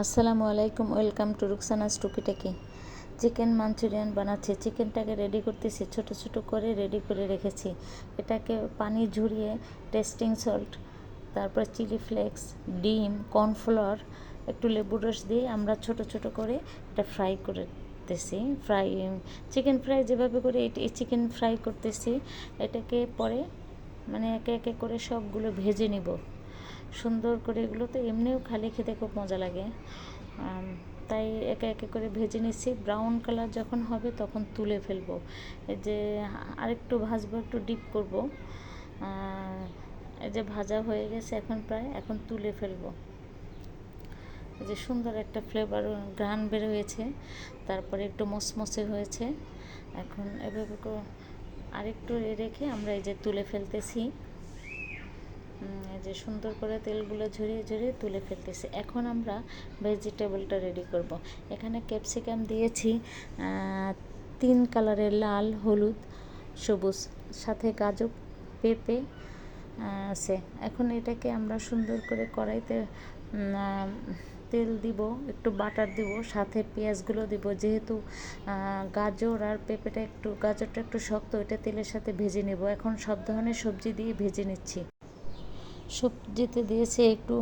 আসসালামু আলাইকুম, welcome to রুকসানাস টুকিটাকি। চিকেন মাঞ্চুরিয়ান বানাচ্ছি। চিকেনটাকে রেডি করতেছি, ছোট ছোট করে রেডি করে রেখেছি। এটাকে পানি ঝরিয়ে টেস্টিং সল্ট, তারপর চিলি ফ্লেক্স, ডিম, কর্নফ্লাওয়ার, একটু লেবুর রস দিয়ে আমরা ছোট ছোট করে এটা ফ্রাই করতেছি। চিকেন ফ্রাই যেভাবে করে এই চিকেন ফ্রাই করতেছি। এটাকে পরে মানে একে একে করে সবগুলো ভেজে নিব সুন্দর করে। এগুলো তো এমনিও খালি খেতে খুব মজা লাগে, তাই একে একে করে ভেজে নিচ্ছি। ব্রাউন কালার যখন হবে তখন তুলে ফেলবো। এই যে আরেকটু ভাজবো, একটু ডিপ করব। এই যে ভাজা হয়ে গেছে এখন প্রায়, এখন তুলে ফেলবো। এই যে সুন্দর একটা ফ্লেভার ঘ্রাণ বের হয়েছে, তারপরে একটু মসমসে হয়েছে। এখন এভাবে আরেকটু রেখে আমরা এই যে তুলে ফেলতেছি। যে সুন্দর করে তেলগুলো ঝরিয়ে ঝরিয়ে তুলে ফেলতেছি। এখন আমরা ভেজিটেবলটা রেডি করব। এখানে ক্যাপসিকাম দিয়েছি 3 কালারের, লাল, হলুদ, সবুজ, সাথে গাজর, পেঁপে আছে। এখন এটাকে আমরা সুন্দর করে কড়াইতে তেল দিব, একটু বাটার দিব, সাথে পেঁয়াজগুলো দিব। যেহেতু গাজর আর গাজরটা একটু শক্ত, এটা তেলের সাথে ভেজে নেব। এখন সব ধরনের সবজি দিয়ে ভেজে নিচ্ছি। সবজিতে দিয়েছি একটু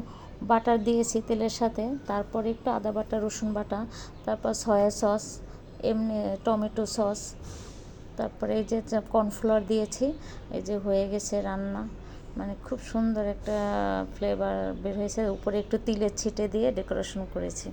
বাটার দিয়েছি তেলের সাথে, তারপরে একটু আদা বাটা, রসুন বাটা, তারপর সয়া সস, এমনি টমেটো সস, তারপরে এই যে কর্নফ্লাওয়ার দিয়েছি। এই যে হয়ে গেছে রান্না, মানে খুব সুন্দর একটা ফ্লেভার বের হয়েছে। উপরে একটু তিলের ছিটে দিয়ে ডেকোরেশন করেছি।